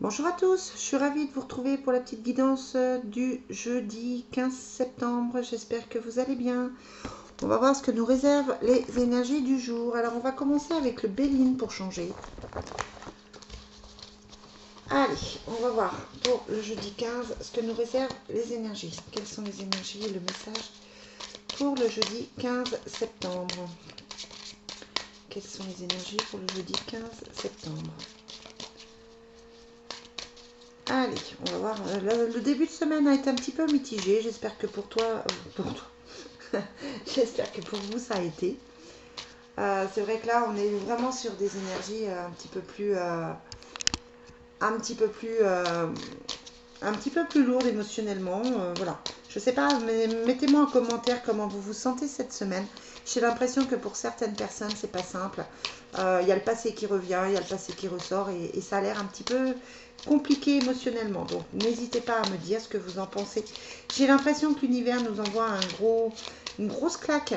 Bonjour à tous, je suis ravie de vous retrouver pour la petite guidance du jeudi 15 septembre. J'espère que vous allez bien. On va voir ce que nous réservent les énergies du jour. Alors on va commencer avec le Béline pour changer. Allez, on va voir pour le jeudi 15 ce que nous réservent les énergies. Quelles sont les énergies et le message pour le jeudi 15 septembre? Quelles sont les énergies pour le jeudi 15 septembre? Allez, on va voir. Le début de semaine a été un petit peu mitigé. J'espère que pour toi, j'espère que pour vous ça a été. C'est vrai que là, on est vraiment sur des énergies un petit peu plus, un petit peu plus lourdes émotionnellement. Voilà. Je sais pas, mais mettez-moi en commentaire comment vous vous sentez cette semaine. J'ai l'impression que pour certaines personnes, c'est pas simple. Il y a le passé qui revient, il y a le passé qui ressort et ça a l'air un petit peu compliqué émotionnellement. Donc, n'hésitez pas à me dire ce que vous en pensez. J'ai l'impression que l'univers nous envoie une grosse claque,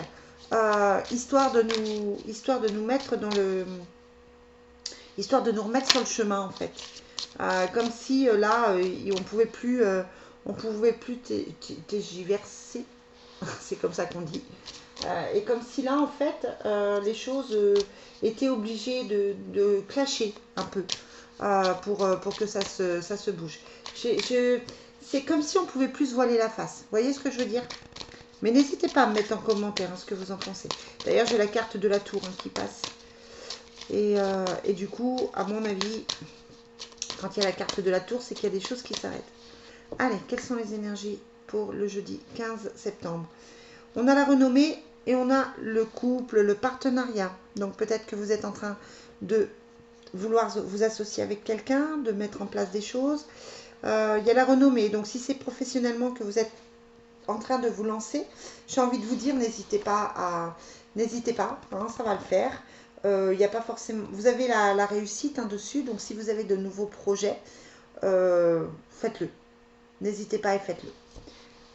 histoire de nous mettre dans le, histoire de nous remettre sur le chemin en fait. Comme si là, on pouvait plus tergiverser, c'est comme ça qu'on dit. Et comme si là, en fait, les choses étaient obligées de clasher un peu pour que ça se bouge. C'est comme si on pouvait plus se voiler la face. Vous voyez ce que je veux dire? Mais n'hésitez pas à me mettre en commentaire ce que vous en pensez. D'ailleurs, j'ai la carte de la tour qui passe. Et du coup, à mon avis, quand il y a la carte de la tour, c'est qu'il y a des choses qui s'arrêtent. Allez, quelles sont les énergies pour le jeudi 15 septembre? On a la renommée et on a le couple, le partenariat. Donc peut-être que vous êtes en train de vouloir vous associer avec quelqu'un, de mettre en place des choses. Il y a la renommée. Donc si c'est professionnellement que vous êtes en train de vous lancer, j'ai envie de vous dire, n'hésitez pas, hein, ça va le faire. Il a pas forcément, vous avez la réussite dessus, donc si vous avez de nouveaux projets, faites-le. N'hésitez pas et faites-le.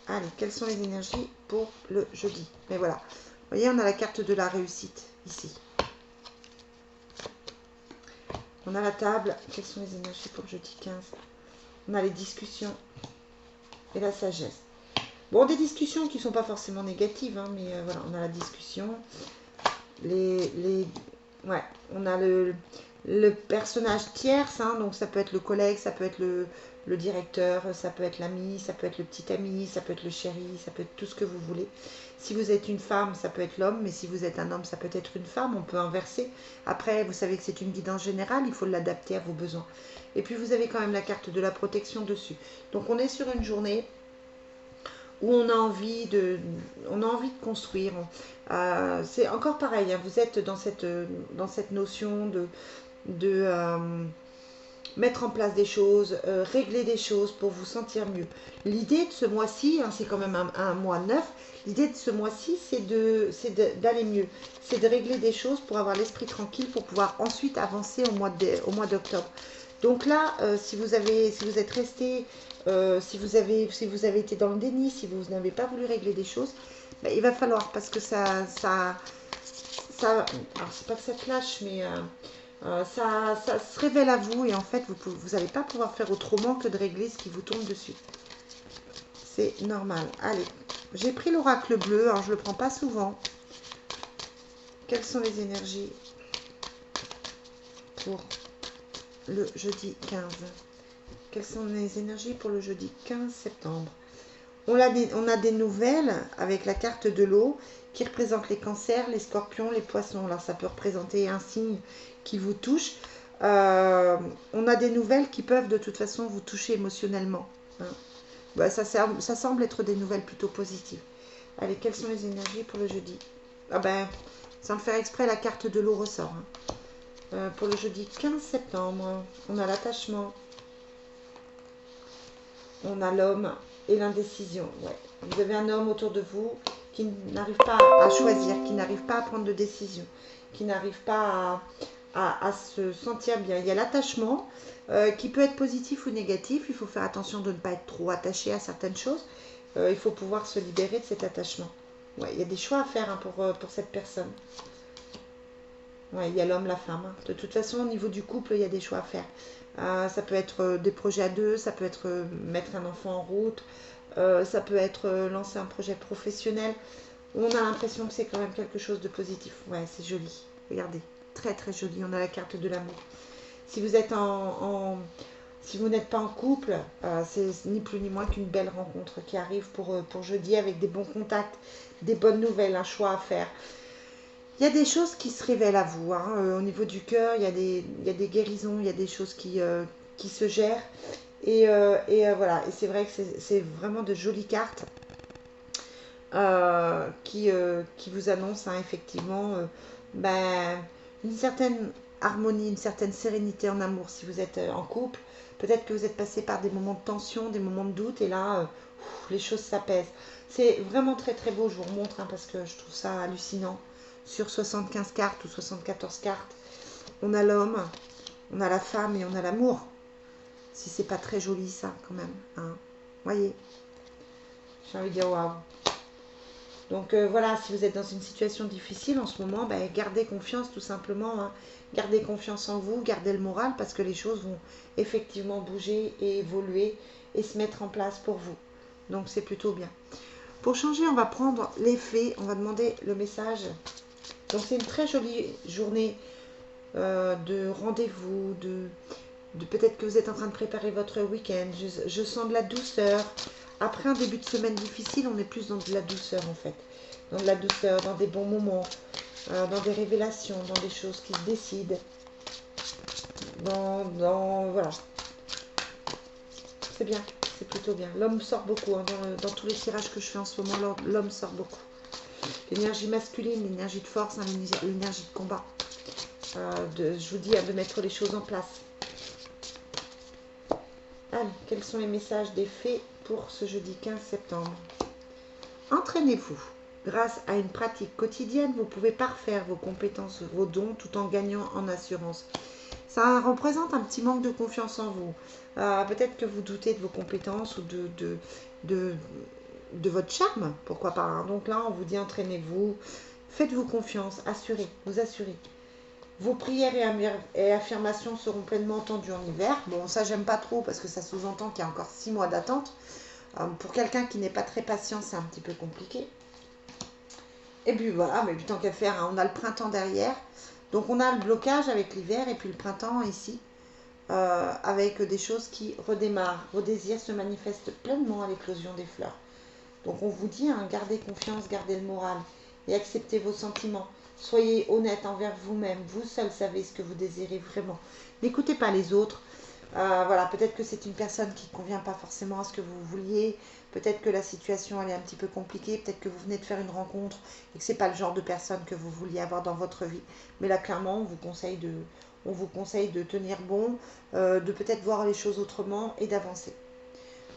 Allez, quelles sont les énergies pour le jeudi? Mais voilà, vous voyez, on a la carte de la réussite ici. On a la table. Quelles sont les énergies pour le jeudi 15? On a les discussions et la sagesse. Bon, des discussions qui ne sont pas forcément négatives, hein, mais voilà, on a la discussion. Ouais, on a le personnage tierce, hein, donc ça peut être le collègue, ça peut être le directeur, ça peut être l'ami, ça peut être le petit ami, ça peut être le chéri, ça peut être tout ce que vous voulez. Si vous êtes une femme, ça peut être l'homme, mais si vous êtes un homme, ça peut être une femme, on peut inverser. Après, vous savez que c'est une guidance générale, il faut l'adapter à vos besoins. Et puis vous avez quand même la carte de la protection dessus. Donc on est sur une journée où on a envie de construire. C'est encore pareil, hein, vous êtes dans cette notion de mettre en place des choses, régler des choses pour vous sentir mieux. L'idée de ce mois-ci, hein, c'est quand même un mois neuf, l'idée de ce mois-ci, c'est d'aller mieux. C'est de régler des choses pour avoir l'esprit tranquille, pour pouvoir ensuite avancer au mois d'octobre. Donc là, si vous êtes resté, si vous avez été dans le déni, si vous n'avez pas voulu régler des choses, ben, il va falloir parce que alors c'est pas que ça clash, mais ça se révèle à vous et en fait vous n'allez pas pouvoir faire autrement que de régler ce qui vous tombe dessus. C'est normal. Allez, j'ai pris l'oracle bleu, alors je le prends pas souvent. Quelles sont les énergies pour le jeudi 15? Quelles sont les énergies pour le jeudi 15 septembre? On a des nouvelles avec la carte de l'eau qui représente les cancers, les scorpions, les poissons. Alors ça peut représenter un signe qui vous touche. On a des nouvelles qui peuvent de toute façon vous toucher émotionnellement, hein. Bah, ça semble être des nouvelles plutôt positives. Allez, quelles sont les énergies pour le jeudi? Ah ben, sans le faire exprès, la carte de l'eau ressort, hein. Pour le jeudi 15 septembre, on a l'attachement, on a l'homme et l'indécision. Ouais. Vous avez un homme autour de vous qui n'arrive pas à choisir, qui n'arrive pas à prendre de décision, qui n'arrive pas à se sentir bien. Il y a l'attachement qui peut être positif ou négatif. Il faut faire attention de ne pas être trop attaché à certaines choses. Il faut pouvoir se libérer de cet attachement. Ouais, il y a des choix à faire, hein, pour cette personne. Ouais, il y a l'homme, la femme, hein. De toute façon, au niveau du couple, il y a des choix à faire. Ça peut être des projets à deux, ça peut être mettre un enfant en route, ça peut être lancer un projet professionnel. On a l'impression que c'est quand même quelque chose de positif. Ouais, c'est joli. Regardez, très très joli. On a la carte de l'amour. Si vous êtes si vous n'êtes pas en couple, c'est ni plus ni moins qu'une belle rencontre qui arrive pour jeudi avec des bons contacts, des bonnes nouvelles, un choix à faire. Il y a des choses qui se révèlent à vous. Au niveau du cœur, il y a des guérisons, il y a des choses qui se gèrent. Voilà, et c'est vrai que c'est vraiment de jolies cartes qui vous annoncent effectivement ben, une certaine harmonie, une certaine sérénité en amour si vous êtes en couple. Peut-être que vous êtes passé par des moments de tension, des moments de doute, et là, les choses s'apaisent. C'est vraiment très très beau, je vous remontre, parce que je trouve ça hallucinant. Sur 75 cartes ou 74 cartes, on a l'homme, on a la femme et on a l'amour. Si c'est pas très joli ça, quand même. Voyez, j'ai envie de dire waouh. Donc voilà, si vous êtes dans une situation difficile en ce moment, ben, gardez confiance tout simplement. Gardez confiance en vous, gardez le moral parce que les choses vont effectivement bouger et évoluer et se mettre en place pour vous. Donc c'est plutôt bien. Pour changer, on va prendre les fées, on va demander le message. Donc c'est une très jolie journée de rendez-vous, peut-être que vous êtes en train de préparer votre week-end. Je sens de la douceur. Après un début de semaine difficile, on est plus dans de la douceur en fait. Dans de la douceur, dans des bons moments, dans des révélations, dans des choses qui se décident. Voilà. C'est bien, c'est plutôt bien. L'homme sort beaucoup. Dans tous les tirages que je fais en ce moment, l'homme sort beaucoup. L'énergie masculine, l'énergie de force, l'énergie de combat. Je vous dis de mettre les choses en place. Allez, quels sont les messages des fées pour ce jeudi 15 septembre? Entraînez-vous. Grâce à une pratique quotidienne, vous pouvez parfaire vos compétences, vos dons, tout en gagnant en assurance. Ça représente un petit manque de confiance en vous. Peut-être que vous doutez de vos compétences ou de votre charme, pourquoi pas. Donc là, on vous dit entraînez-vous, faites-vous confiance, vous assurez. Vos prières et affirmations seront pleinement entendues en hiver. Bon, ça, j'aime pas trop parce que ça sous-entend qu'il y a encore 6 mois d'attente. Pour quelqu'un qui n'est pas très patient, c'est un petit peu compliqué. Et puis voilà, mais tant qu'à faire, on a le printemps derrière. Donc on a le blocage avec l'hiver et puis le printemps ici, avec des choses qui redémarrent. Vos désirs se manifestent pleinement à l'éclosion des fleurs. Donc on vous dit, gardez confiance, gardez le moral et acceptez vos sentiments. Soyez honnête envers vous-même. Vous seul savez ce que vous désirez vraiment. N'écoutez pas les autres. Voilà, peut-être que c'est une personne qui ne convient pas forcément à ce que vous vouliez. Peut-être que la situation elle est un petit peu compliquée. Peut-être que vous venez de faire une rencontre et que ce n'est pas le genre de personne que vous vouliez avoir dans votre vie. Mais là, clairement, on vous conseille de tenir bon, de peut-être voir les choses autrement et d'avancer.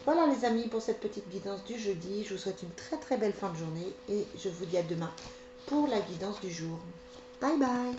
Voilà les amis pour cette petite guidance du jeudi. Je vous souhaite une très très belle fin de journée et je vous dis à demain pour la guidance du jour. Bye bye.